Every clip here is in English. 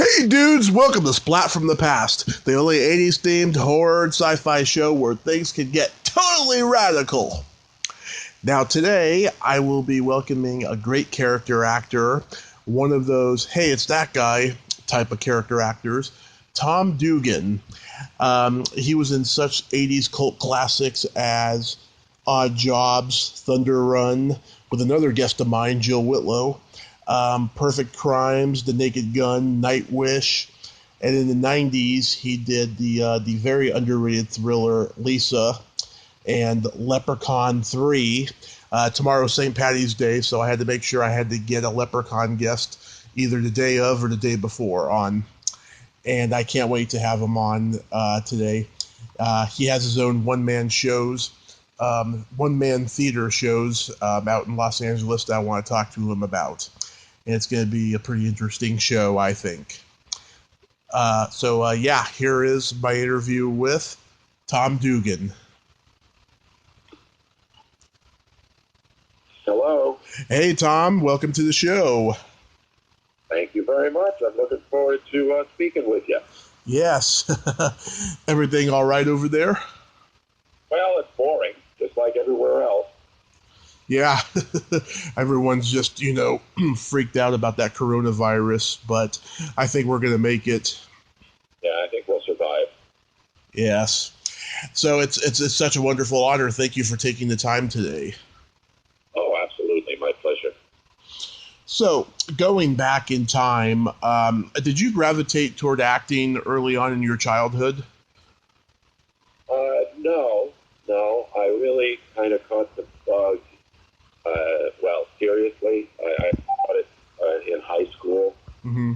Hey dudes, welcome to Splat from the Past, the only 80s themed horror and sci-fi show where things can get totally radical. Now today, I will be welcoming a great character actor, one of those, hey, it's that guy type of character actors, Tom Dugan. He was in such 80s cult classics as Odd Jobs, Thunder Run, with another guest of mine, Jill Whitlow, Perfect Crimes, The Naked Gun, Nightwish, and in the 90s he did the very underrated thriller Lisa and Leprechaun 3. Tomorrow's St. Patty's Day, so I had to make sure I had to get a Leprechaun guest either the day of or the day before on, and I can't wait to have him on today. He has his own one-man theater shows out in Los Angeles that I want to talk to him about. And it's going to be a pretty interesting show, I think. Here is my interview with Tom Dugan. Hello. Hey, Tom. Welcome to the show. Thank you very much. I'm looking forward to speaking with you. Yes. Everything all right over there? Well, it's boring, just like everywhere else. Yeah, everyone's just, freaked out about that coronavirus, but I think we're going to make it. Yeah, I think we'll survive. Yes. So it's such a wonderful honor. Thank you for taking the time today. Oh, absolutely. My pleasure. So, going back in time, did you gravitate toward acting early on in your childhood? No. I really kind of caught the bug. Seriously, I caught it in high school. Mm-hmm.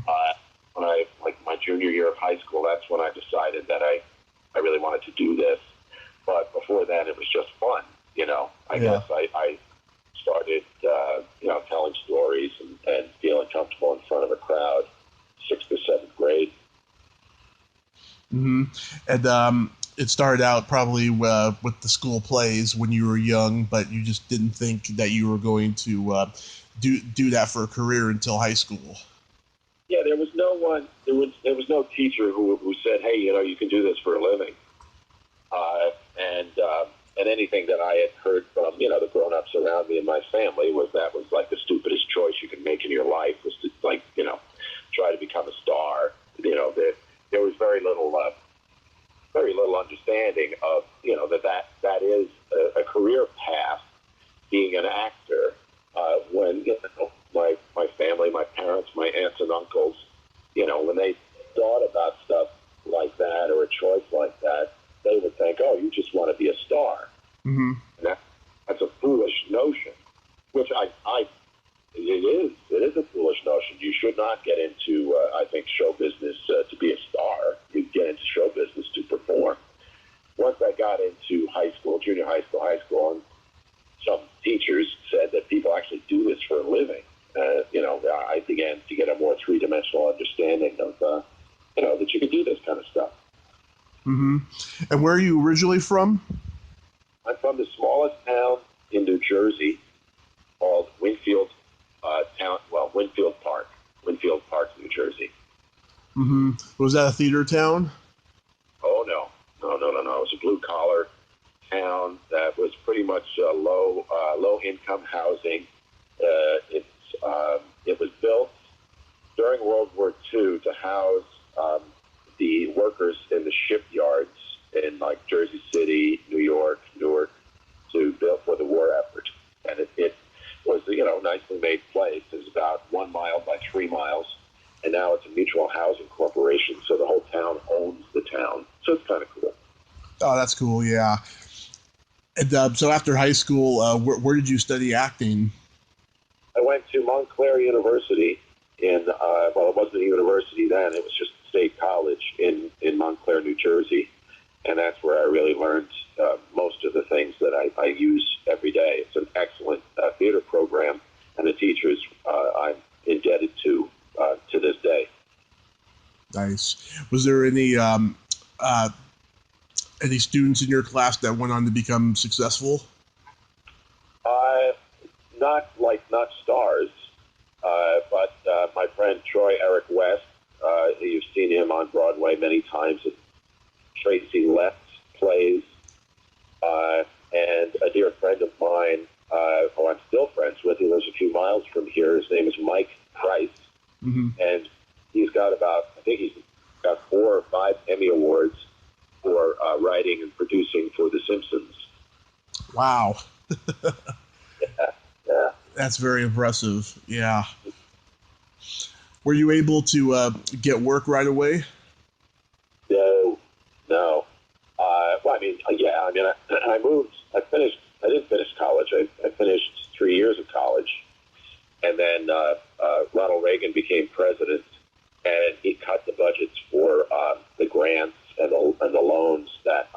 When I, my junior year of high school, that's when I decided that I really wanted to do this. But before then, it was just fun, I guess I started, telling stories and feeling comfortable in front of a crowd, 6th or 7th grade. Mm-hmm. And it started out probably with the school plays when you were young, but you just didn't think that you were going to do that for a career until high school. Yeah, there was no one. There was no teacher who said, "Hey, you can do this for a living." And anything that I had heard from the grown-ups around me and my family was like the stupidest choice you could make in your life was to try to become a star. There was very little understanding of that is a career path, being an actor. When my family, my parents, my aunts and uncles, when they thought about stuff like that or a choice like that, they would think, "Oh, you just want to be a star." Mm-hmm. And that's a foolish notion, which it is a foolish notion. You should not get into, I think, show business to be a star. You get into show business to perform. Once I got into high school, junior high school, and some teachers said that people actually do this for a living. I began to get a more three-dimensional understanding of, that you could do this kind of stuff. Mm-hmm. And where are you originally from? I'm from the smallest town in New Jersey called Winfield Park, New Jersey. Mm-hmm. Was that a theater town? Oh, no. It was a blue-collar town that was pretty much low-income housing. It was built during World War II to house the workers in the shipyards in Jersey City, New York, Newark, to build for the war effort. And it was a nicely made place. It was about 1 mile by 3 miles, and now it's a mutual housing corporation, so the whole town owns the town. So it's kind of cool. Oh, that's cool, yeah. And so after high school, where did you study acting? I went to Montclair University it wasn't a university then. It was just a state college in Montclair, New Jersey. And that's where I really learned most of the things that I use every day. It's an excellent theater program, and the teachers I'm indebted to this day. Nice. Was there any students in your class that went on to become successful? Not stars, but my friend Troy Eric West on Broadway many times at Tracy Lett's plays. And a dear friend of mine, who I'm still friends with, he lives a few miles from here. His name is Mike Price. Mm-hmm. And he's got I think he's got 4 or 5 Emmy Awards for writing and producing for The Simpsons. Wow. Yeah. That's very impressive. Yeah. Were you able to get work right away? No. Well, I mean, yeah. I mean, I moved. I didn't finish college. I finished 3 years of college, and then Ronald Reagan became president, and he cut the budgets for the grants and the loans that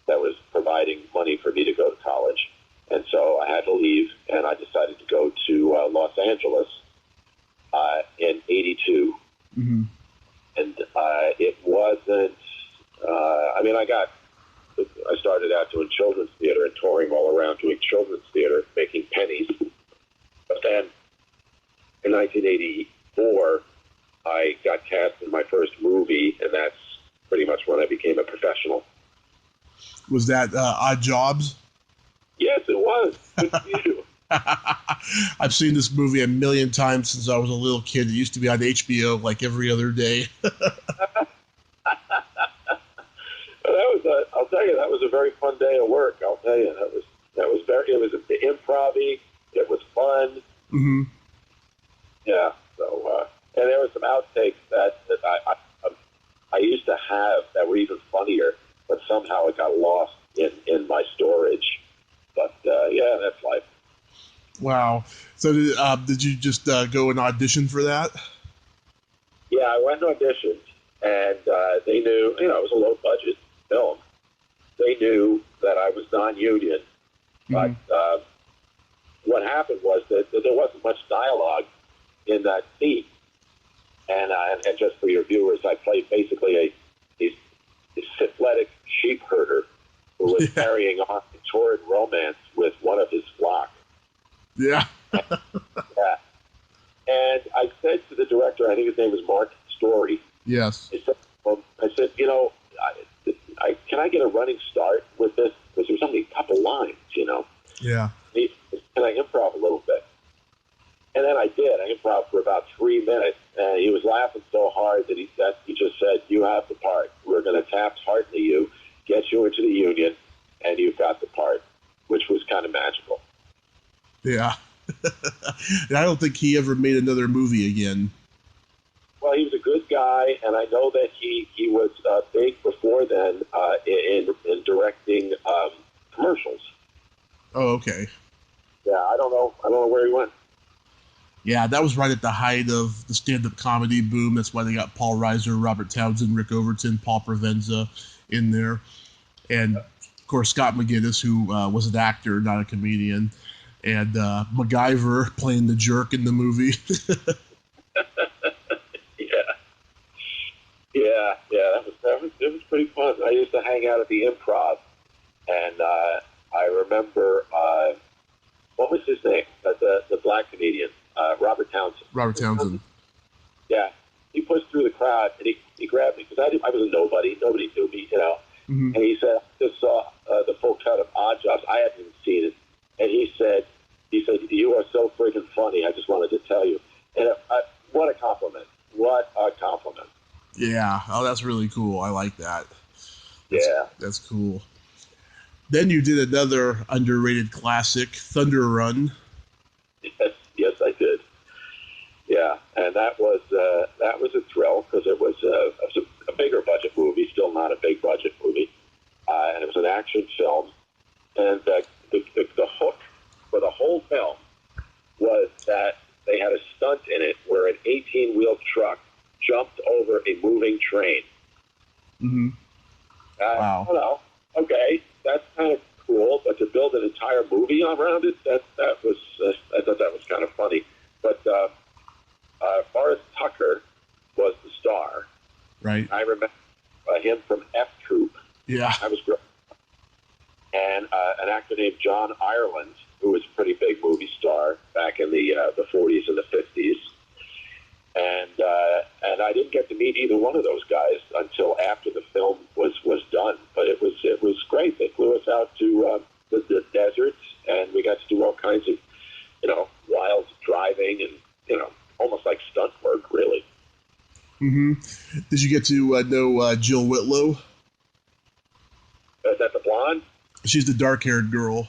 was providing money for me to go to college. And so I had to leave, and I decided to go to Los Angeles in '82. Mm-hmm. And it wasn't. I mean, I started out doing children's theater and touring all around doing children's theater, making pennies. But then in 1984, I got cast in my first movie, and that's pretty much when I became a professional. Was that Odd Jobs? Yes, it was. Good for you. I've seen this movie a million times since I was a little kid. It used to be on HBO like every other day. I'll tell you, that was a very fun day of work. I'll tell you, it was improv-y. It was fun. Mm-hmm. Yeah. So, and there were some outtakes that I used to have that were even funnier, but somehow it got lost in my storage. But yeah, that's life. Wow. So did you just go and audition for that? Yeah, I went and auditioned, and they knew, it was a low-budget film. They knew that I was non-union, but what happened was that there wasn't much dialogue in that scene. And just for your viewers, I played basically a syphilitic sheep herder who was carrying on a torrid romance with one of his flock. Yeah. Yeah. And I said to the director, I think his name was Mark Story. Yes. I said, can I get a running start with this? Because there's only a couple lines, Yeah. Can I improv a little bit? And then I did. I improv for about 3 minutes, and he was laughing so hard that he just said, "You have the part. We're going to Taft-Hartley you, get you into the union, and you've got the part," which was kind of magical. Yeah. And I don't think he ever made another movie again. Well, he was a good guy, and I know that he was big before then in directing commercials. Oh, okay. Yeah, I don't know where he went. Yeah, that was right at the height of the stand-up comedy boom. That's why they got Paul Reiser, Robert Townsend, Rick Overton, Paul Provenza in there. And, of course, Scott McGinnis, who was an actor, not a comedian. And MacGyver playing the jerk in the movie. Yeah. It was pretty fun. I used to hang out at the Improv, and I remember what was his name? The black comedian, Robert Townsend. Robert Townsend. Yeah, he pushed through the crowd and he grabbed me because I was a nobody. Nobody knew me, Mm-hmm. And he said, "I just saw the full cut of Odd Jobs. I hadn't even seen it." And he said, "You are so freaking funny. I just wanted to tell you." And what a compliment! What a compliment! Yeah. Oh, that's really cool. I like that. That's cool. Then you did another underrated classic, Thunder Run. Yes, I did. Yeah, and that was a thrill because it was a bigger budget movie, still not a big budget movie, and it was an action film. And the hook for the whole film was that they had a stunt in it where an 18-wheel truck jumped over a moving train. Mm-hmm. Wow. Well, okay, that's kind of cool, but to build an entire movie around it, I thought that was kind of funny. But Forrest Tucker was the star. Right. I remember him from F Troop. Yeah. That was great. And an actor named John Ireland, who was a pretty big movie star back in the 40s and the 50s. And I didn't get to meet either one of those guys until after the film was done. But it was great. They flew us out to the deserts, and we got to do all kinds of, wild driving and, almost like stunt work, really. Mm-hmm. Did you get to know Jill Whitlow? Is that the blonde? She's the dark-haired girl.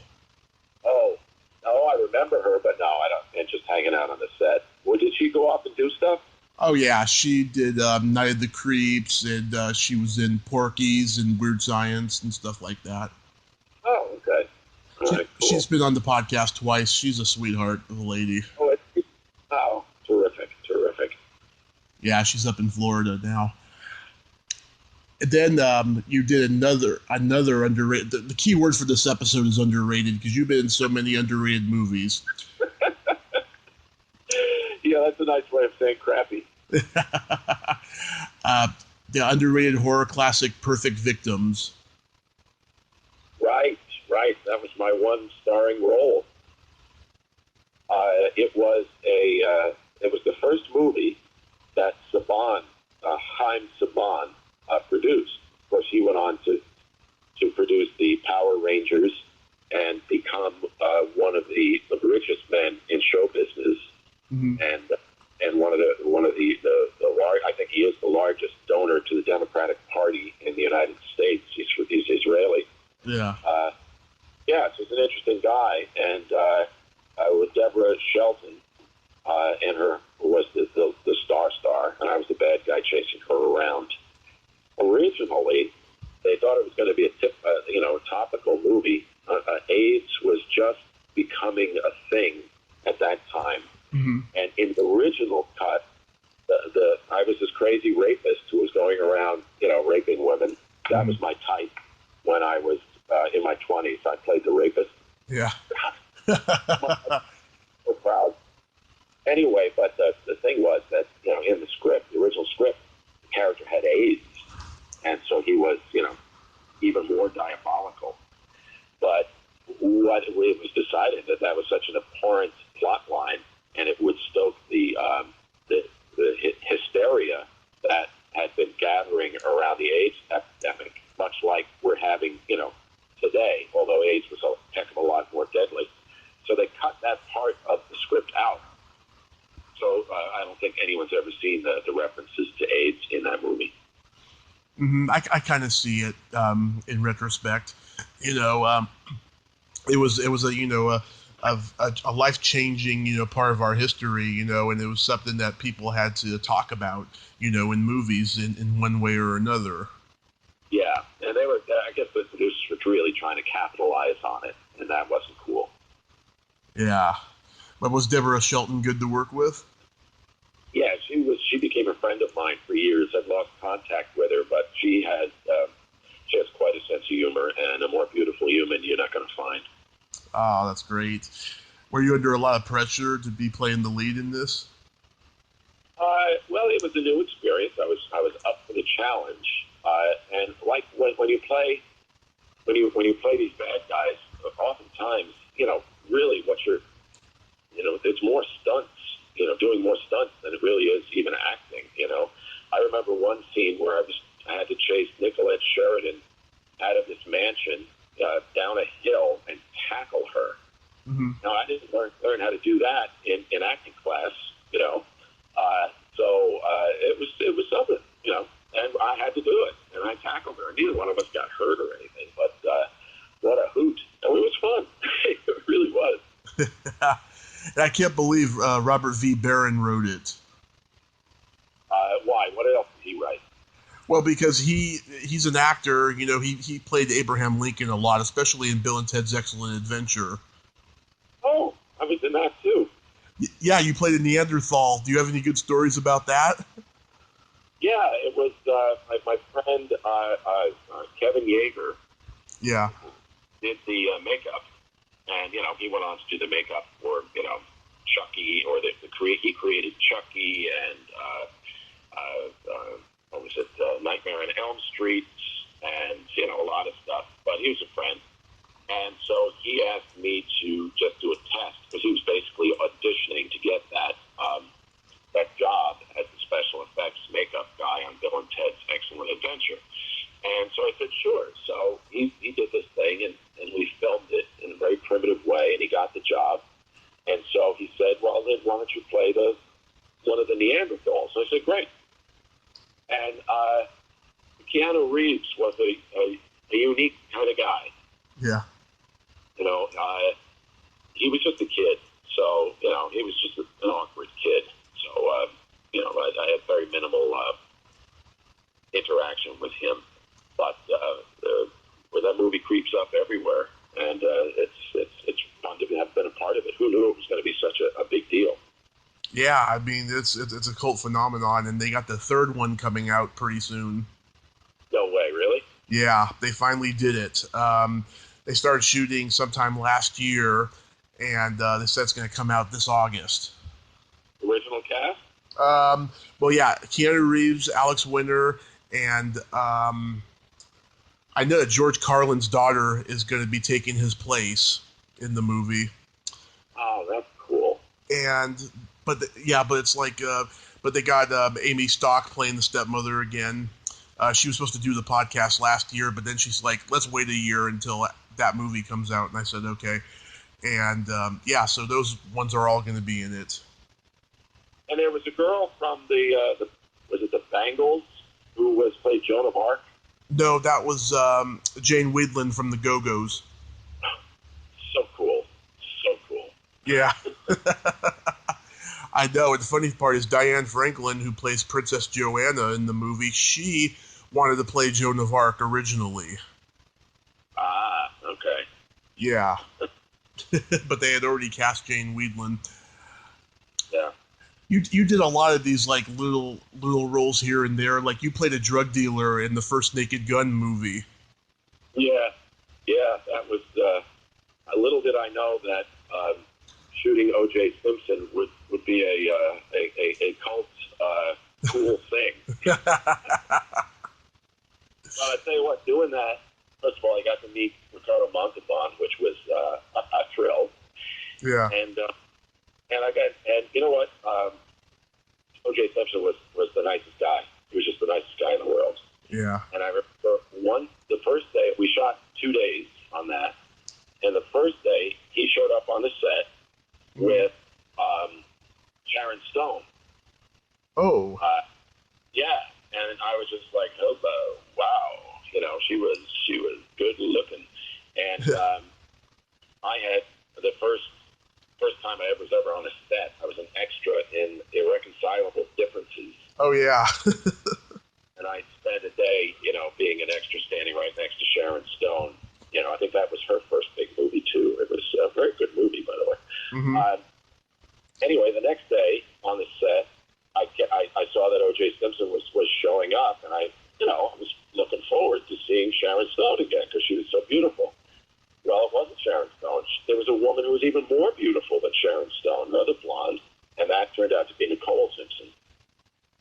Oh, I remember her, but no, I don't. And just hanging out on the set. Well, did she go off and do stuff? Oh, yeah. She did Night of the Creeps, and she was in Porky's and Weird Science and stuff like that. Oh, okay. All right, cool. She's been on the podcast twice. She's a sweetheart of a lady. Oh, terrific. Yeah, she's up in Florida now. And then you did another underrated. The key word for this episode is underrated, because you've been in so many underrated movies. Yeah, that's a nice way of saying crappy. The underrated horror classic Perfect Victims. Right. That was my one starring role. It was the first movie that Haim Saban, produced. Of course, he went on to produce the Power Rangers and become one of the richest men in show business, mm-hmm. and one of the large. I think he is the largest donor to the Democratic Party in the United States. He's Israeli. Yeah. So he's an interesting guy, and with Deborah Shelton, and her was the star, and I was the bad guy chasing her around. Originally, they thought it was going to be a topical movie. AIDS was just becoming a thing at that time, mm-hmm. and in the original cut, I was this crazy rapist who was going around, raping women. That mm-hmm. was my type when I was in my 20s. I played the rapist. Yeah. So proud. Anyway, but the thing was that, in the script, the original script, the character had AIDS. And so he was, even more diabolical. But it was decided that was such an abhorrent plot line, and it would stoke the hysteria that had been gathering around the AIDS epidemic, much like we're having, today, although AIDS was a heck of a lot more deadly. So they cut that part of the script out. So I don't think anyone's ever seen the references to AIDS in that movie. Mm-hmm. I kind of see it in retrospect. It was a life-changing part of our history, and it was something that people had to talk about, in movies in one way or another. Yeah, and they were. I guess the producers were really trying to capitalize on it, and that wasn't cool. Yeah, but was Deborah Shelton good to work with? Yeah, she became a friend of mine for years. I've lost contact with her, but she has quite a sense of humor and a more beautiful human you're not going to find. Oh, that's great. Were you under a lot of pressure to be playing the lead in this? Well, it was a new experience. I was up for the challenge, and like when you play these bad guys, oftentimes really what you're it's more stunts. Doing more stunts than it really is even acting. I remember one scene where I had to chase Nicolette Sheridan out of this mansion down a hill and tackle her. Mm-hmm. Now, I didn't learn how to do that in acting class, so it was something, and I had to do it, and I tackled her. Neither one of us got hurt or anything, but what a hoot. And it was fun. It really was. And I can't believe Robert V. Barron wrote it. Why? What else did he write? Well, because he's an actor. He played Abraham Lincoln a lot, especially in Bill and Ted's Excellent Adventure. Oh, I was in that too. Yeah, you played a Neanderthal. Do you have any good stories about that? Yeah, it was my friend Kevin Yeager. Yeah. Did the makeup, and he went on to do the makeup for Chucky, or he created Chucky and what was it, Nightmare on Elm Street, and a lot of stuff. But he was a friend, and so he asked me to just do a test, because he was basically auditioning to get that job as the special effects makeup So I said, great. And Keanu Reeves was a unique kind of guy. Yeah. You know, he was just a kid. So, you know, he was just an awkward kid. So, you know, I had very minimal interaction with him. But where that movie creeps up everywhere, and it's fun to have been a part of it. Who knew it was going to be such a big deal? Yeah, I mean, it's a cult phenomenon, and they got the third one coming out pretty soon. No way, really? Yeah, they finally did it. They started shooting sometime last year, and they said it's going to come out this August. Original cast? Well, yeah, Keanu Reeves, Alex Winter, and I know that George Carlin's daughter is going to be taking his place in the movie. Oh, that's cool. But it's like, but they got Amy Stock playing the stepmother again. She was supposed to do the podcast last year, but then she's like, let's wait a year until that movie comes out. And I said, okay. And so those ones are all going to be in it. And there was a girl from was it the Bangles, who played Joan of Arc? No, that was Jane Wiedlin from the Go-Go's. So cool. So cool. Yeah. I know. And the funny part is Diane Franklin, who plays Princess Joanna in the movie, she wanted to play Joan of Arc originally. Ah, okay. Yeah. But they had already cast Jane Wiedlin. Yeah. You did a lot of these like little roles here and there. Like you played a drug dealer in the first Naked Gun movie. Yeah, that was. Little did I know that shooting O.J. Simpson would be a cult cool thing. But I tell you what, doing that. First of all, I got to meet Ricardo Montalban, which was a thrill. Yeah. And you know what? O.J. Simpson was the nicest guy. He was just the nicest guy in the world. Yeah. And I remember the first day, we shot 2 days on that. And the first day, he showed up on the set with Sharon Stone. Oh. Yeah. And I was just like, hello, wow. You know, she was good looking. And I had the first time I was ever on a set, I was an extra in Irreconcilable Differences. Oh, yeah. And I spent a day, you know, being an extra standing right next to Sharon Stone. You know, I think that was her first big movie, too. It was a very good movie, by the way. Mm-hmm. Anyway, the next day on the set, I saw that O.J. Simpson was showing up, and I was looking forward to seeing Sharon Stone again because she was so beautiful. Well, it wasn't Sharon Stone. There was a woman who was even more beautiful than Sharon Stone, another blonde, and that turned out to be Nicole Simpson.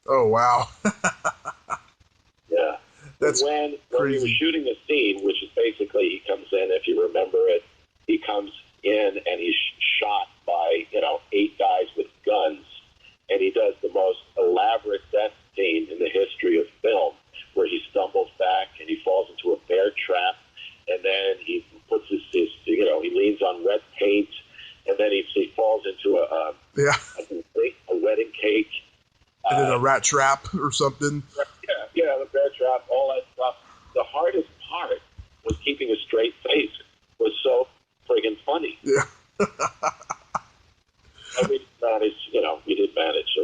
Oh, wow. Yeah. That's when crazy. we were shooting the scene, which is basically he comes in, if you remember it, he comes in and he's shot by, 8 guys with guns, and he does the most elaborate death scene in the history of film, where he stumbles back and he falls into a bear trap, and then he puts his he leans on red paint, and then he falls into a wedding cake. And then a rat trap or something. Yeah, the bear trap, all that stuff. The hardest part was keeping a straight face. It was so friggin' funny. Yeah. And we did manage,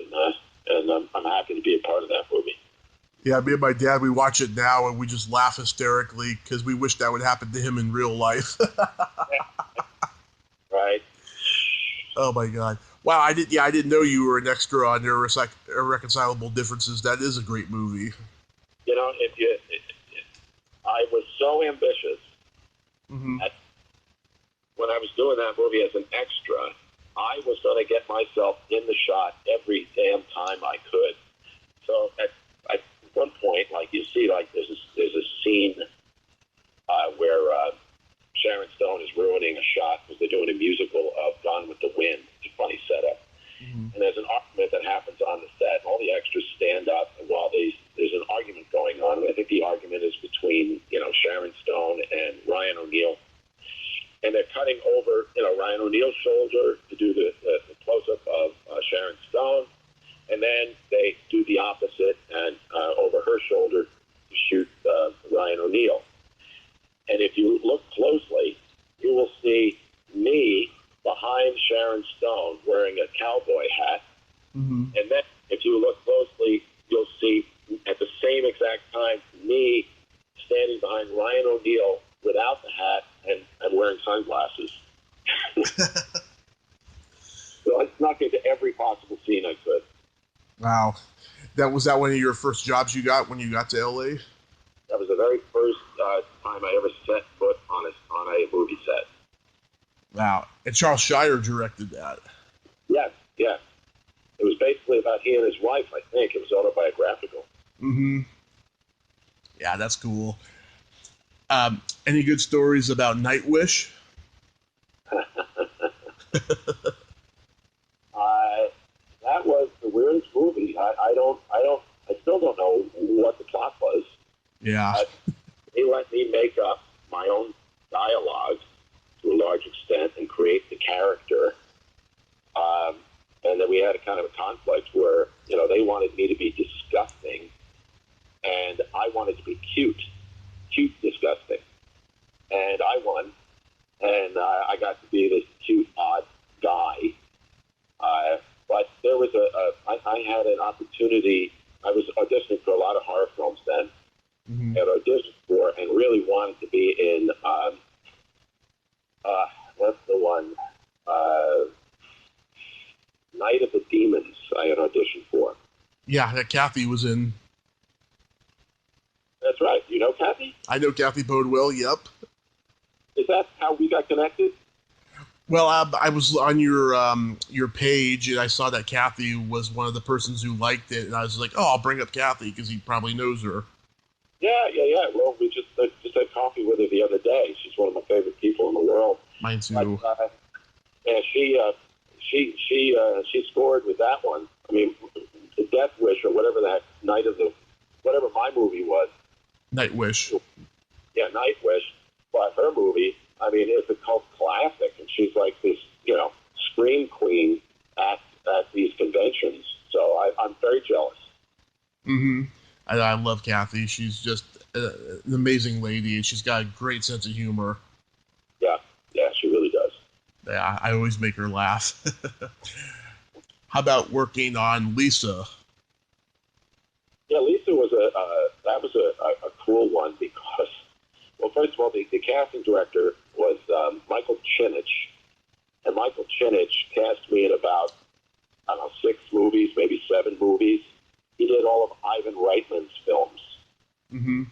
and I'm happy to be a part of that movie. Yeah, me and my dad, we watch it now, and we just laugh hysterically because we wish that would happen to him in real life. Right. Oh my God! Wow, I didn't know you were an extra on Irreconcilable Differences. That is a great movie. I was so ambitious. Mm-hmm. When I was doing that movie as an extra, I was going to get myself in the shot every damn time I could. So at one point, like you see, like there's a scene where Sharon Stone is ruining a shot because they're doing a musical of Gone with the Wind. It's a funny setup. Mm-hmm. And there's an argument that happens on the set. All the extras stand up, and while there's an argument going on, I think the argument is between Sharon Stone and Ryan O'Neal. And they're cutting over, Ryan O'Neal's shoulder to do the close-up of Sharon Stone. And then they do O'Neill without the hat and wearing sunglasses. So I snuck into every possible scene I could. Wow. Was that one of your first jobs you got when you got to LA? That was the very first time I ever set foot on a movie set. Wow. And Charles Shire directed that. Yes, yes. It was basically about he and his wife, I think. It was autobiographical. Mm-hmm. Yeah, that's cool. Any good stories about Nightwish? That was the weirdest movie. I still don't know what the plot was. Yeah. They let me make up my own dialogue to a large extent and create the character. And then we had a kind of a conflict where, they wanted me to be disgusting and I wanted to be cute disgusting. And I won. And I got to be this cute, odd guy. But there was I had an opportunity. I was auditioning for a lot of horror films then. Mm-hmm. I had auditioned for and really wanted to be in, what's the one? Night of the Demons I had auditioned for. Yeah, that Kathy was in. That's right. You know Kathy? I know Kathy Bodewell, yep. Is that how we got connected? Well, I was on your page, and I saw that Kathy was one of the persons who liked it, and I was like, oh, I'll bring up Kathy, because he probably knows her. Yeah. Well, we just had coffee with her the other day. She's one of my favorite people in the world. Mine too. But, she scored with that one. I mean, the Death Wish, or whatever that whatever my movie was. Nightwish. Yeah, Nightwish. But her movie, I mean, it's a cult classic, and she's like this, scream queen at these conventions. So I'm very jealous. Mm-hmm. I love Kathy. She's just an amazing lady, and she's got a great sense of humor. Yeah, she really does. Yeah, I always make her laugh. How about working on Lisa? Yeah, Lisa was a cool one because, well, first of all, the casting director was Michael Chinich, and Michael Chinich cast me in about, 6 movies, maybe 7 movies. He did all of Ivan Reitman's films. Mm-hmm.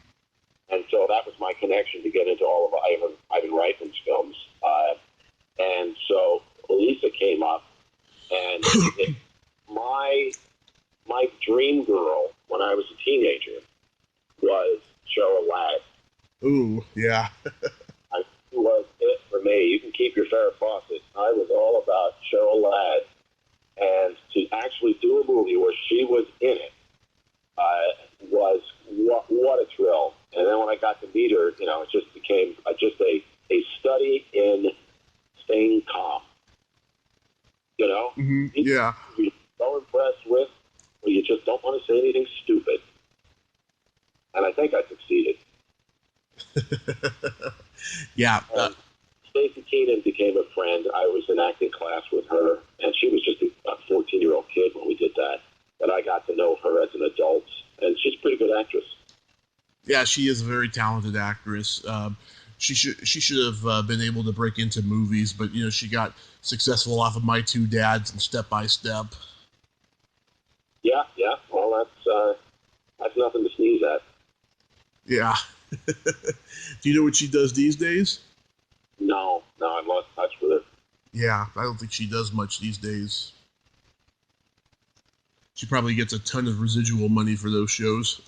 And so that was my connection to get into all of Ivan Reitman's films. And so Lisa came up, and my dream girl when I was a teenager was Cheryl Ladd. Ooh, yeah. She was it for me. You can keep your Farrah Fawcett. I was all about Cheryl Ladd. And to actually do a movie where she was in it was what a thrill. And then when I got to meet her, it just became just a study in staying calm. Mm-hmm. Yeah. You're so impressed with, well, you just don't want to say anything stupid. And I think I succeeded. Yeah. Stacey Keenan became a friend. I was in acting class with her, and she was just a 14-year-old kid when we did that. But I got to know her as an adult, and she's a pretty good actress. Yeah, she is a very talented actress. She should have been able to break into movies, but she got successful off of My Two Dads and Step by Step. Yeah. Well, that's nothing to sneeze at. Yeah. Do you know what she does these days? No, I've lost touch with her. Yeah, I don't think she does much these days. She probably gets a ton of residual money for those shows.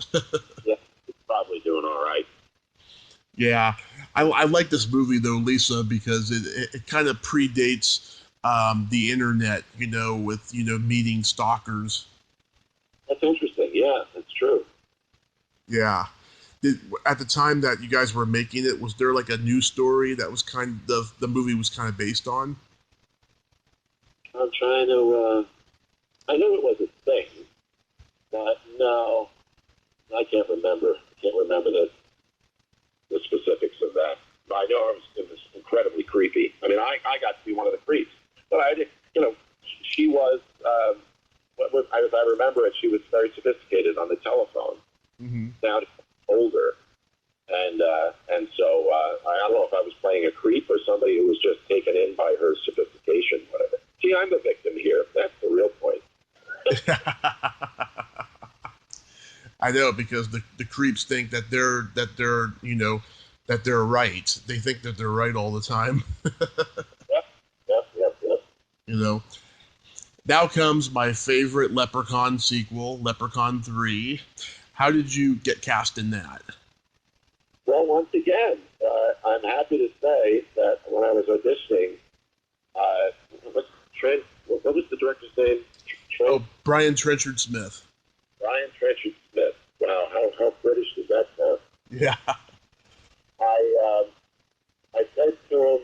Yeah, she's probably doing all right. Yeah, I like this movie though, Lisa, because it kind of predates the internet, with meeting stalkers. That's interesting. Yeah, that's true. Yeah. At the time that you guys were making it, was there like a news story that was the movie was kind of based on? I'm trying to. I knew it was a thing, but no, I can't remember. The specifics of that. But I know it was incredibly creepy. I mean, I got to be one of the creeps, but I did. She was. As I remember it, she was very sophisticated on the telephone. Mm-hmm. Sounded older, And so I don't know if I was playing a creep or somebody who was just taken in by her sophistication, whatever. See, I'm the victim here. That's the real point. I know, because the creeps think that they're that they're right. They think that they're right all the time. Yep. You know. Now comes my favorite Leprechaun sequel, Leprechaun 3. How did you get cast in that? Well, once again, I'm happy to say that when I was auditioning, what was the director's name? Brian Trenchard Smith. Brian Trenchard Smith. Wow, how British does that sound? Yeah. I said to him,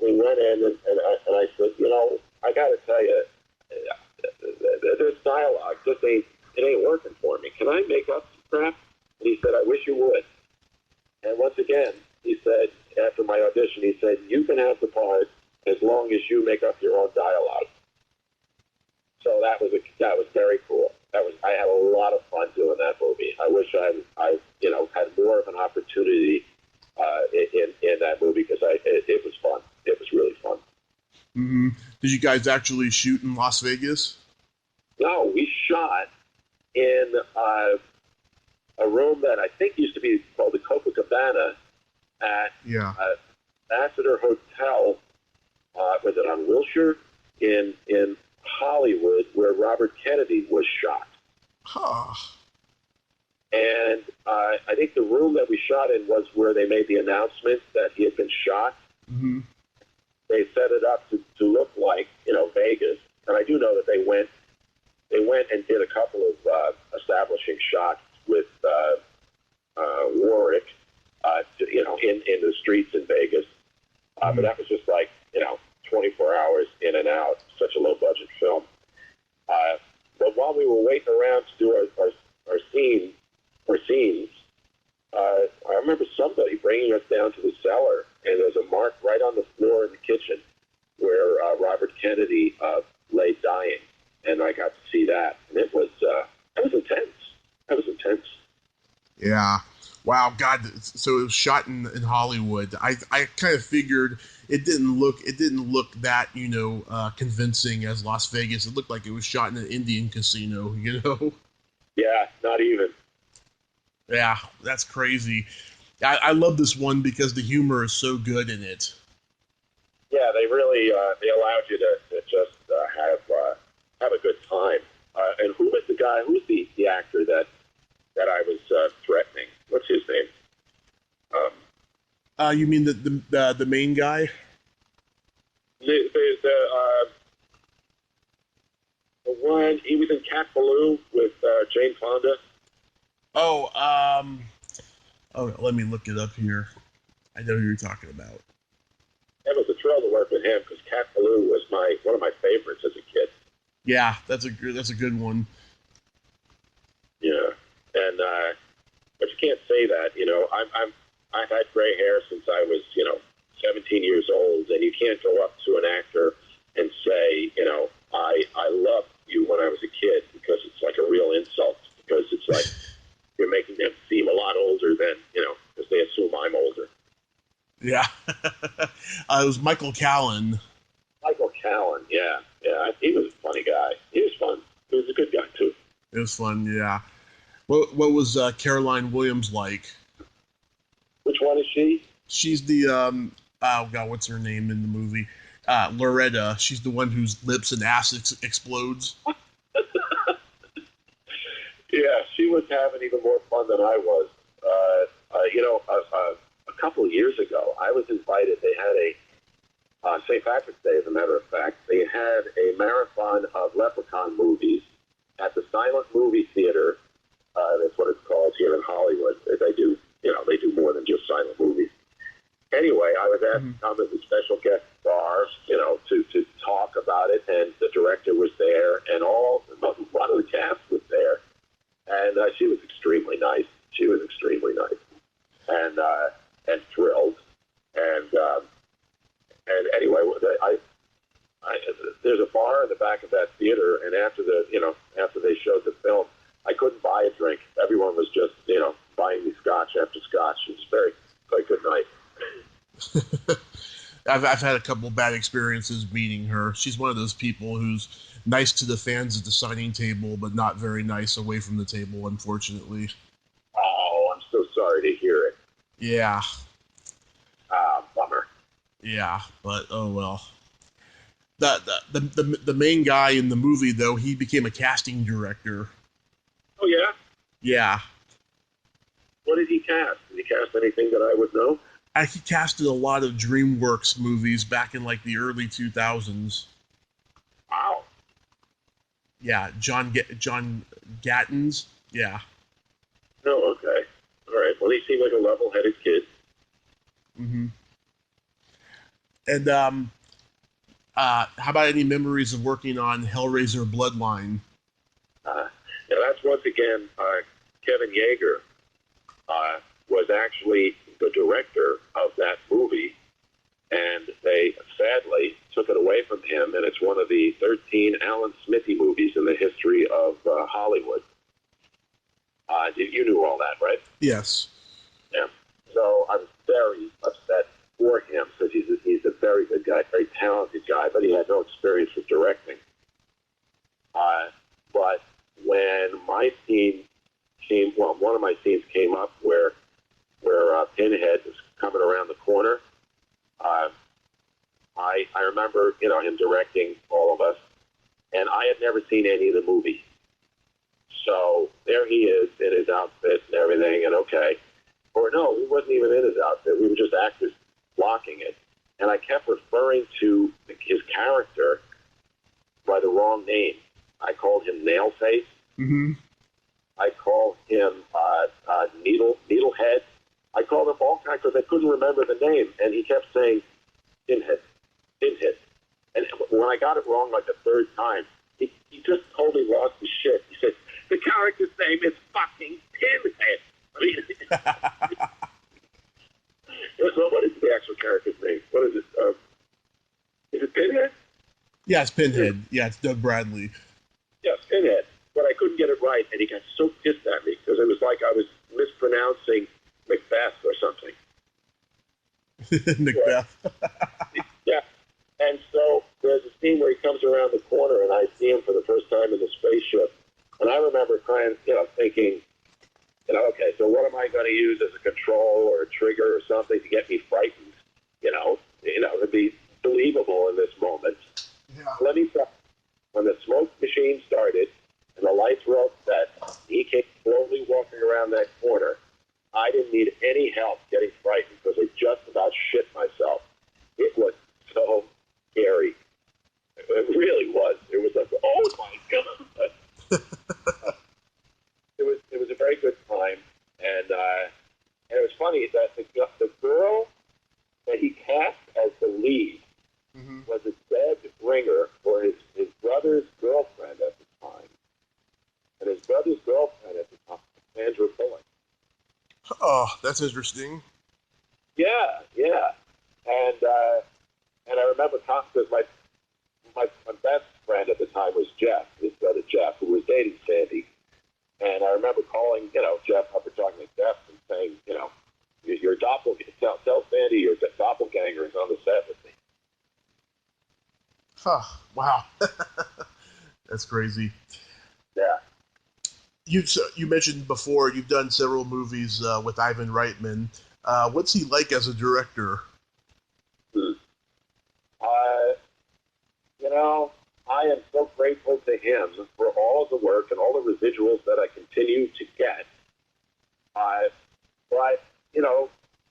we went in and I said, I got to tell you, this dialogue just ain't working for me. Can I make up some crap? And he said, I wish you would. And once again, he said, after my audition, he said, you can have the part as long as you make up your own dialogue. So that was very cool. I had a lot of fun doing that movie. I wish I had more of an opportunity in that movie, because it was fun. It was really fun. Mm-hmm. Did you guys actually shoot in Las Vegas? No, we shot in a room that I think used to be called the Copacabana at Ambassador Hotel. Was it on Wilshire in Hollywood, where Robert Kennedy was shot? Huh. And I think the room that we shot in was where they made the announcement that he had been shot. Mm-hmm. They set it up to look like, Vegas. And I do know that they went and did a couple of establishing shots with Warwick, in the streets in Vegas. But that was just like, 24 hours in and out, such a low-budget film. But while we were waiting around to do our scenes, I remember somebody bringing us down to the cellar, and there's a mark right on the floor in the kitchen where Robert Kennedy lay dying, and I got to see that, and it was intense. That was intense. Yeah. Wow, God. So it was shot in Hollywood. I kind of figured it didn't look that convincing as Las Vegas. It looked like it was shot in an Indian casino. Yeah, not even. Yeah, that's crazy. I love this one because the humor is so good in it. Yeah, they really they allowed you to just have a good time. And who was the guy? Who's the actor that I was threatening? What's his name? You mean the main guy? The one, he was in Cat Ballou with Jane Fonda. Let me look it up here. I know who you're talking about. It was a thrill to work with him, because Cat Ballou was one of my favorites as a kid. Yeah, that's a good one. Yeah, and but you can't say that. I've had gray hair since I was 17 years old, and you can't go up to an actor and say I loved you when I was a kid, because it's like a real insult, because it's like you're making them seem a lot older than because they assume I'm older. Yeah, it was Michael Callan. Michael Callan, yeah, he was a funny guy. He was fun. He was a good guy too. It was fun, yeah. What was Caroline Williams like? Which one is she? She's the oh God, what's her name in the movie? Loretta. She's the one whose lips and ass explodes. Yeah, she was having even more fun than I was. A couple of years ago, I was invited. They had a St. Patrick's Day, as a matter of fact. They had a marathon of Leprechaun movies at the Silent Movie Theater. That's what it's called here in Hollywood. They do more than just silent movies. Anyway, I was asked to come as a special guest star, to talk about it, and the director was there, and a lot of the cast was there, and she was extremely nice. She was extremely nice, and thrilled, and anyway, there's a bar in the back of that theater, and after they showed the film, I couldn't buy a drink. Everyone was just buying me scotch after scotch. It was very, very good night. I've had a couple bad experiences meeting her. She's one of those people who's nice to the fans at the signing table, but not very nice away from the table, unfortunately. Oh, I'm so sorry to hear it. Yeah. Bummer. Yeah, but oh well. The main guy in the movie, though, he became a casting director. Oh, yeah? Yeah. What did he cast? Did he cast anything that I would know? He casted a lot of DreamWorks movies back in like the early 2000s. Wow. Yeah, John Gattens. Yeah. Oh, okay. All right. Well, he seemed like a level-headed kid. Mm-hmm. And how about any memories of working on Hellraiser Bloodline? Now, that's once again Kevin Yeager was actually the director of that movie, and they sadly took it away from him, and it's one of the 13 Alan Smithy movies in the history of Hollywood. You knew all that, right? Yes. Yeah. So I was very upset for him because he's a very good guy, very talented guy, but he had no experience with directing. But when my scene one of my scenes came up where Pinhead was coming around the corner. I remember, him directing all of us, and I had never seen any of the movie. So there he is in his outfit and everything, and okay. Or no, he wasn't even in his outfit. We were just actors blocking it. And I kept referring to his character by the wrong name. I called him Nailface. Mm-hmm. I called him Needlehead. I called him all kinds because I couldn't remember the name. And he kept saying Pinhead. And when I got it wrong like the third time, he just totally lost his shit. He said, the character's name is fucking Pinhead. I mean, so what is the actual character's name? What is it? Is it Pinhead? Yeah, it's Pinhead. Yeah, it's Doug Bradley. Yes, Pinhead. But I couldn't get it right, and he got so pissed at me because it was like I was mispronouncing Macbeth or something. Macbeth. Yeah. And so there's a scene where he comes around the corner, and I see him for the first time in the spaceship. And I remember thinking, okay, so what am I going to use as a control or a trigger or something to get me frightened? To be believable in this moment. Yeah. Let me tell you, when the smoke machine started and the lights were all set, he came slowly walking around that corner. I didn't need any help getting frightened because I just about shit myself. It was so scary. It really was. It was like, oh my God. It was a very good time, and it was funny that the girl that he cast as the lead was a dead ringer for his brother's girlfriend at the time, and his brother's girlfriend at the time was Sandra Bullock. Oh, that's interesting. Yeah, and I remember because my best friend at the time was Jeff, his brother Jeff, who was dating Sandy. And I remember calling, Jeff up or talking to Jeff and saying, your doppelganger, tell Sandy your doppelganger is on the set with me. Huh. Wow. That's crazy. Yeah. You mentioned before you've done several movies with Ivan Reitman. What's he like as a director? I am so grateful to him for all of the work and all the residuals that I continue to get. But,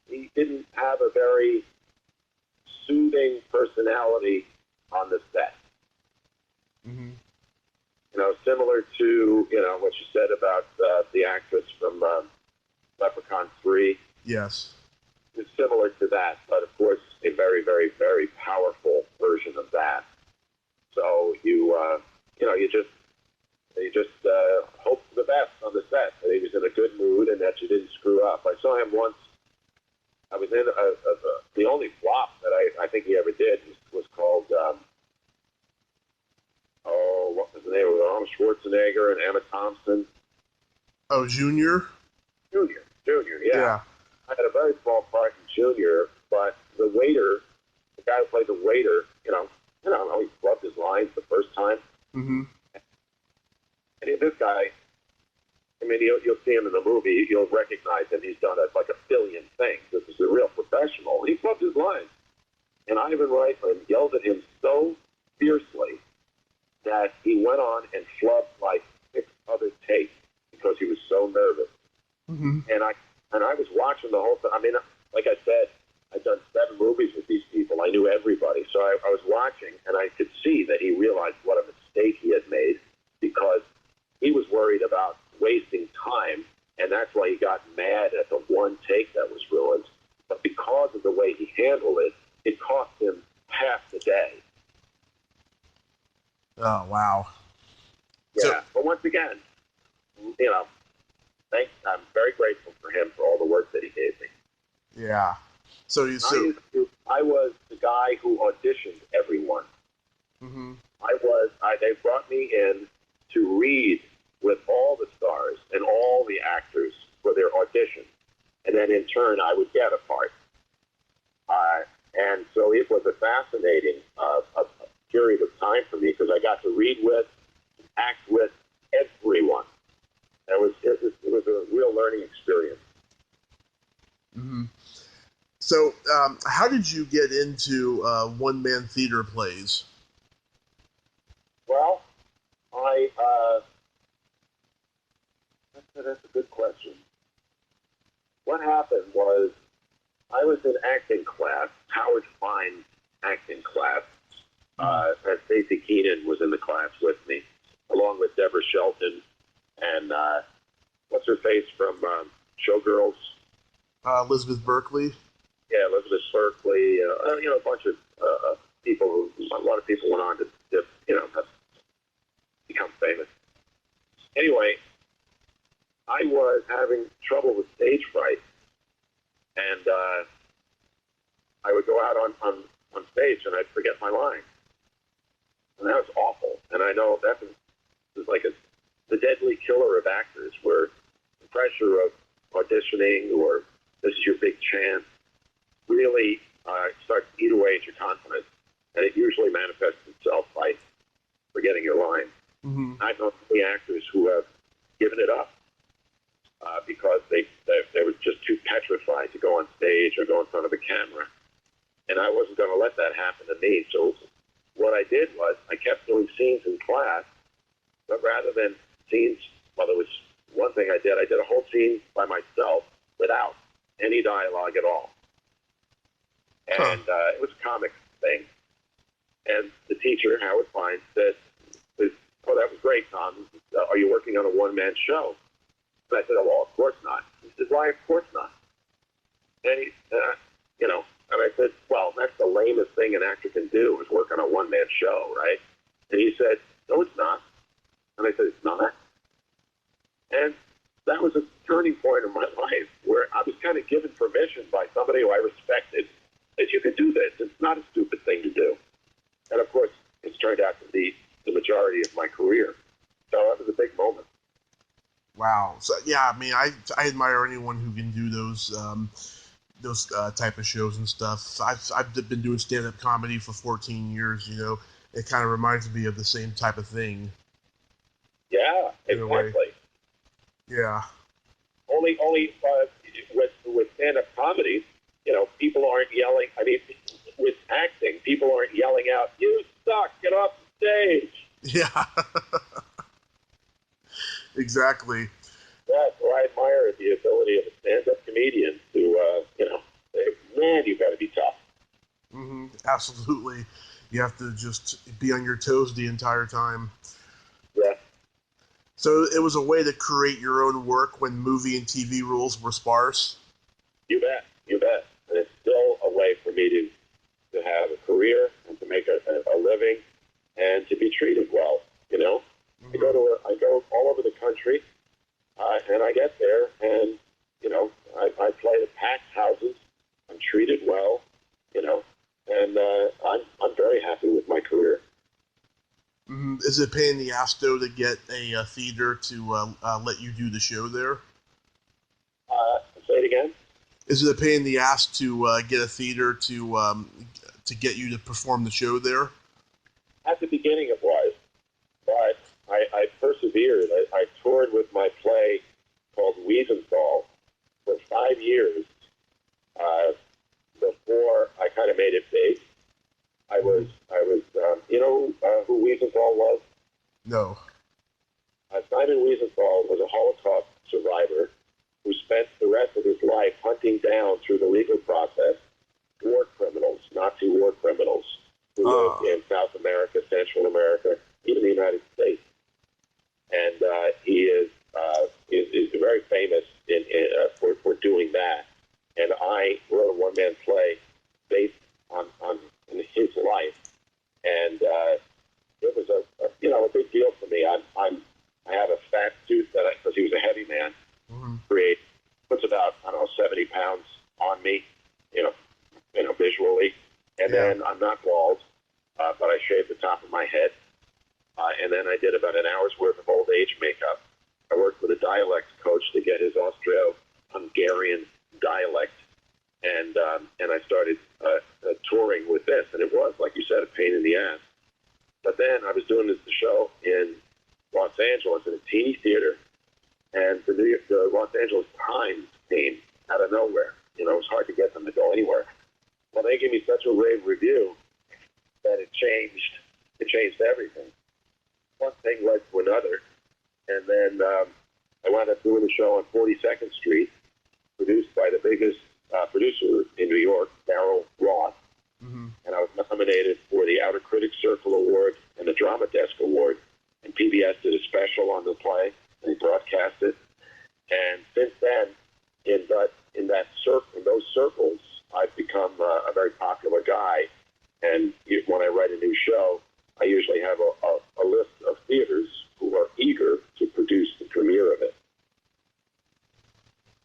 he didn't have a very soothing personality on the set. Mm-hmm. Similar to, what you said about the actress from Leprechaun 3. Yes. It's similar to that, but of course a very, very, very powerful version of that. So you just hope for the best on the set, that he was in a good mood and that you didn't screw up. I saw him once. I was in the only flop that I think he ever did was called, what was the name of it? Arnold Schwarzenegger and Emma Thompson. Oh, Junior? Junior. Junior. Yeah. I had a very small part in Junior, but the guy who played the waiter, he flubbed his lines the first time. Mm-hmm. And this guy, I mean, you'll see him in the movie. You'll recognize him. He's done like a billion things. This is a real professional. He flubbed his lines. And Ivan Reitman yelled at him so fiercely that he went on and flubbed like 6 other takes because he was so nervous. Mm-hmm. And I was watching the whole thing. I mean, like I said, I'd done 7 movies with these people. I knew everybody. So I was watching, and I could see that he realized what a mistake he had made because he was worried about wasting time, and that's why he got mad at the one take that was ruined. But because of the way he handled it, it cost him half the day. Oh, wow. Yeah, but once again, I'm very grateful for him for all the work that he gave me. Yeah. I was the guy who auditioned everyone. Mm-hmm. They brought me in to read with all the stars and all the actors for their audition. And then in turn, I would get a part. And so it was a fascinating a period of time for me because I got to read with, act with everyone. It was a real learning experience. Mm-hmm. So, how did you get into one-man theater plays? Well, that's a good question. What happened was I was in acting class, Howard Fine's acting class, and Stacey Keenan was in the class with me, along with Deborah Shelton and what's her face from Showgirls? Elizabeth Berkley. Yeah, Elizabeth Berkley. A bunch of people. A lot of people went on to become famous. Anyway, I was having trouble with stage fright, and I would go out on stage and I'd forget my lines, and that was awful. And I know that was like the deadly killer of actors, where the pressure of auditioning or this is your big chance really starts to eat away at your confidence, and it usually manifests itself by forgetting your lines. Mm-hmm. I've known many actors who have given it up because they were just too petrified to go on stage or go in front of a camera, and I wasn't going to let that happen to me. So what I did was I kept doing scenes in class, but rather than scenes, well, there was one thing I did a whole scene by myself without any dialogue at all. And it was a comic thing. And the teacher, Howard Fine, said, "Oh, that was great, Tom. Are you working on a one-man show?" And I said, "Oh, well, of course not." He said, "Why, of course not?" And and I said, "Well, that's the lamest thing an actor can do is work on a one-man show, right?" And he said, "No, it's not." And I said, "It's not?" And that was a turning point in my life where I was kind of given permission by somebody who I respected that you could do this. It's not a stupid thing to do. And of course, it's turned out to be the majority of my career. So that was a big moment. Wow. So yeah, I mean, I admire anyone who can do those type of shows and stuff. I've been doing stand-up comedy for 14 years. It kind of reminds me of the same type of thing. Yeah, exactly. Yeah. Only with stand-up comedy, people aren't yelling. I mean, with acting, people aren't yelling out, "You suck, get off the stage." Yeah. Exactly. Yeah, so I admire the ability of a stand-up comedian to, say, "Man, you got to be tough." Mm-hmm. Absolutely. You have to just be on your toes the entire time. Yeah. So it was a way to create your own work when movie and TV roles were sparse? You bet. And it's still a way for me to have a career and to make a living and to be treated well, Mm-hmm. I go all over the country, and I get there, and, I play at packed houses. I'm treated well, and I'm very happy with my career. Mm-hmm. Is it a pain in the ass, though, to get a theater to let you do the show there? again? Is it a pain in the ass to get a theater to get you to perform the show there? At the beginning it was, but I persevered. I toured with my play called Wiesenthal for 5 years before I kind of made it big. I was you know who Wiesenthal was? No. Simon Wiesenthal was a Holocaust survivor who spent the rest of his life hunting down through the legal process war criminals, Nazi war criminals, who lived in South America, Central America, even the United States. And he is very famous for doing that. And I wrote a one-man play based on his life. And it was a big deal for me. I have a fat suit because he was a heavy man. Mm-hmm. Puts about 70 pounds on me, visually. And then I'm not bald, but I shaved the top of my head. And then I did about an hour's worth of old age makeup. I worked with a dialect coach to get his Austro-Hungarian dialect, and I started touring with this. And it was, like you said, a pain in the ass. But then I was doing the show in Los Angeles in a teeny theater, and the Los Angeles Times came out of nowhere. It was hard to get them to go anywhere. Well, they gave me such a rave review that it changed everything. One thing led to another, and then I wound up doing the show on 42nd Street, produced by the biggest producer in New York, Darryl Roth. Mm-hmm. And I was nominated for the Outer Critics Circle Award and the Drama Desk Award. And PBS did a special on the play, and they broadcast it. And since then, in those circles, I've become a very popular guy. And when I write a new show, I usually have a list of theaters who are eager to produce the premiere of it.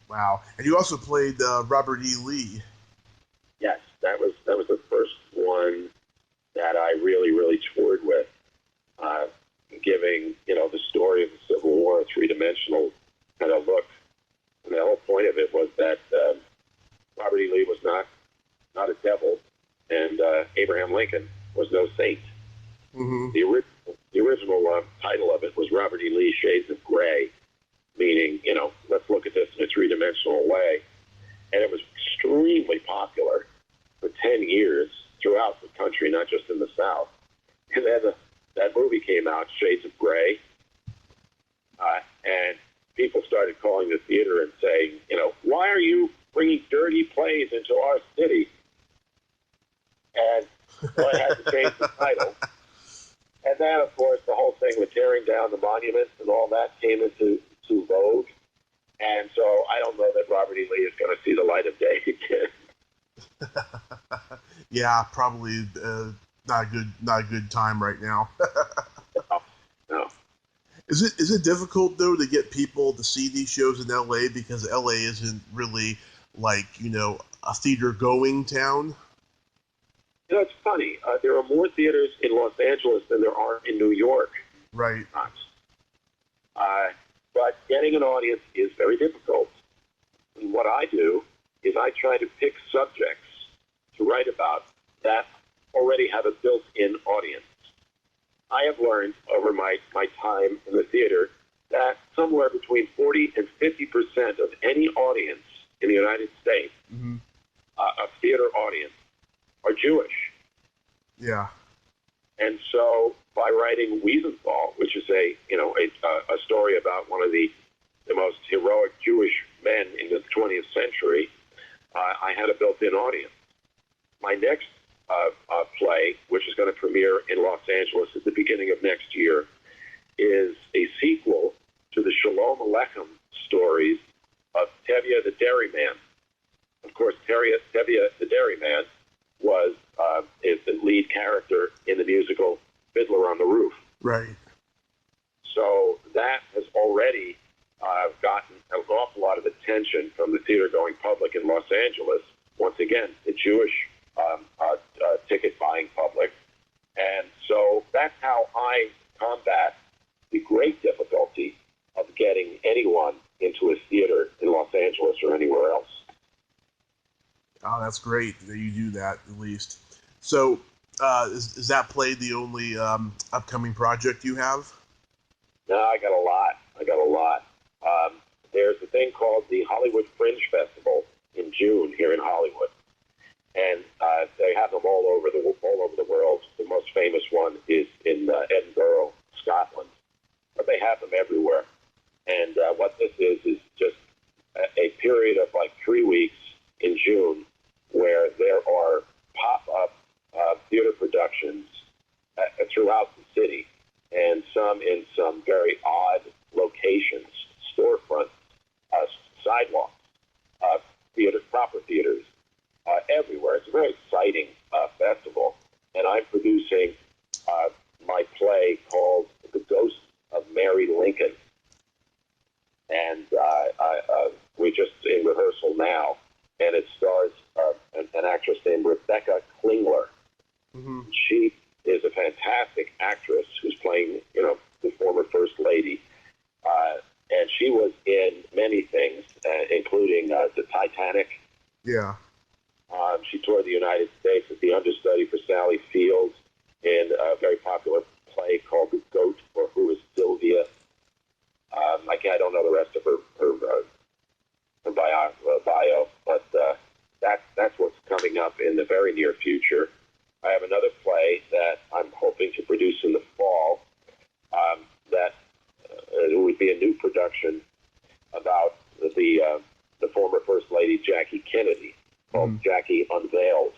Wow. And you also played Robert E. Lee. Yes, that was the first one that I really, really toured with, giving the story of the Civil War a three-dimensional kind of look. And the whole point of it was that Robert E. Lee was not a devil, and Abraham Lincoln was no saint. Mm-hmm. The original title of it was Robert E. Lee Shades of Gray, meaning, let's look at this in a three-dimensional way. And it was extremely popular for 10 years throughout the country, not just in the South. And then that movie came out, Shades of Gray, and people started calling the theater and saying, why are you bringing dirty plays into our city? And so I had to change the title. And then, of course, the whole thing with tearing down the monuments and all that came into vogue. And so I don't know that Robert E. Lee is going to see the light of day again. Yeah, probably not a good time right now. No. Is it difficult though to get people to see these shows in LA because LA isn't really like a theater going town? It's funny. There are more theaters in Los Angeles than there are in New York. Right. But getting an audience is very difficult. And what I do is I try to pick subjects to write about that already have a built-in audience. I have learned over my time in the theater that somewhere between 40 and 50% of any audience in the United States, mm-hmm. A theater audience, are Jewish. Yeah. And so by writing Wiesenthal, which is a story about one of the most heroic Jewish men in the 20th century, I had a built-in audience. My next play, which is going to premiere in Los Angeles at the beginning of next year, is a sequel to the Shalom Aleichem stories of Tevye the Dairyman. Of course, Tevye the Dairyman is the lead character in the musical Fiddler on the Roof. Right. So that has already gotten an awful lot of attention from the theater-going public in Los Angeles. Once again, the Jewish ticket-buying public. And so that's how I combat the great difficulty of getting anyone into a theater in Los Angeles or anywhere else. Oh, that's great that you do that, at least. So, is that play the only upcoming project you have? No, I got a lot. There's a thing called the Hollywood Fringe Festival in June here in Hollywood, and they have them all over the world. The most famous one is in Edinburgh, Scotland, but they have them everywhere. And what this is just a period of like 3 weeks in June where there are pop-up theater productions throughout the city, and some in some very odd locations, storefronts, sidewalks, proper theaters, everywhere. It's a very exciting festival, and I'm producing my play called The Ghost of Mary Lincoln, and we're just in rehearsal now, and it stars an actress named Rebecca Klingler. Mm-hmm. She is a fantastic actress who's playing, the former First Lady, and she was in many things, including the Titanic. Yeah. She toured the United States as the understudy for Sally Field in a very popular play called The Goat, or Who is Sylvia. I don't know the rest of her bio, but that's what's coming up in the very near future. I have another play that I'm hoping to produce in the fall. That it would be a new production about the former First Lady Jackie Kennedy, called Jackie Unveiled.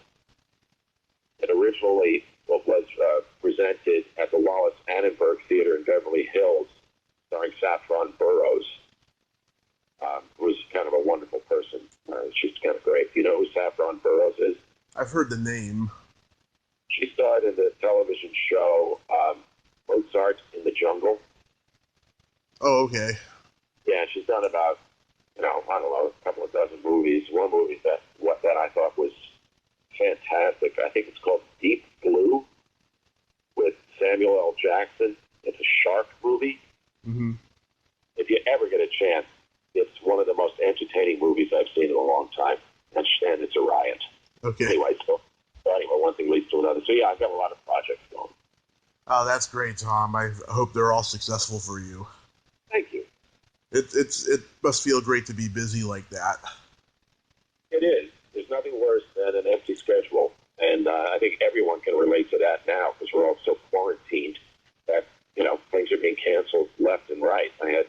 It originally was presented at the Wallace Annenberg Theater in Beverly Hills, starring Saffron Burrows, who's kind of a wonderful person. She's kind of great. You know who Saffron Burrows is? I've heard the name. She starred in the television show Mozart in the Jungle. Oh, okay. Yeah, she's done about, I don't know, a couple of dozen movies. One movie that I thought was fantastic, I think it's called Deep Blue, with Samuel L. Jackson. It's a shark movie. Mm-hmm. If you ever get a chance, it's one of the most entertaining movies I've seen in a long time. And it's a riot. Okay. Anyway, one thing leads to another. So yeah, I've got a lot of projects going. Oh, that's great, Tom. I hope they're all successful for you. Thank you. It must feel great to be busy like that. It is. There's nothing worse than an empty schedule. And I think everyone can relate to that now because we're all so quarantined that, things are being canceled left and right. I had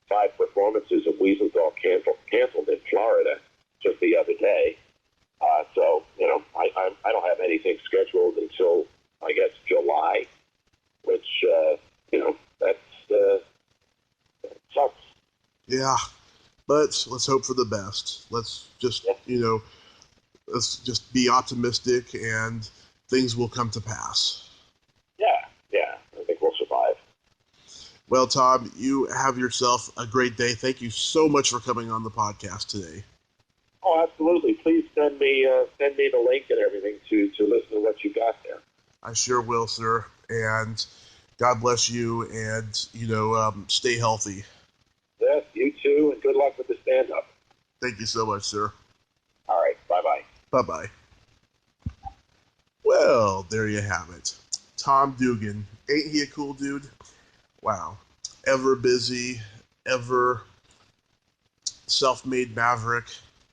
5 performances of Wiesenthal canceled in Florida just the other day. So, I don't have anything scheduled until, I guess, July, which, that sucks. Yeah, but let's hope for the best. Let's just, let's just be optimistic and things will come to pass. Yeah, I think we'll survive. Well, Tom, you have yourself a great day. Thank you so much for coming on the podcast today. Oh, absolutely. Please send me the link and everything to listen to what you got there. I sure will, sir. And God bless you, and, stay healthy. Yes, you too, and good luck with the stand-up. Thank you so much, sir. All right, bye-bye. Bye-bye. Well, there you have it. Tom Dugan. Ain't he a cool dude? Wow. Ever busy, ever self-made maverick.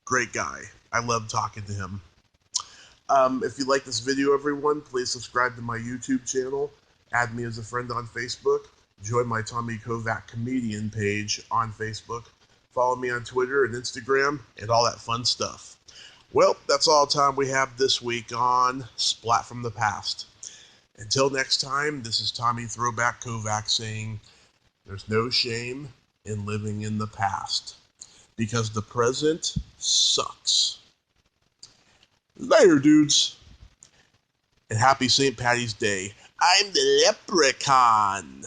Great guy. I love talking to him. If you like this video, everyone, please subscribe to my YouTube channel. Add me as a friend on Facebook. Join my Tommy Kovac comedian page on Facebook. Follow me on Twitter and Instagram and all that fun stuff. Well, that's all the time we have this week on Splat from the Past. Until next time, this is Tommy Throwback Kovac saying, there's no shame in living in the past, because the present sucks. Later, dudes. And happy St. Patty's Day. I'm the Leprechaun.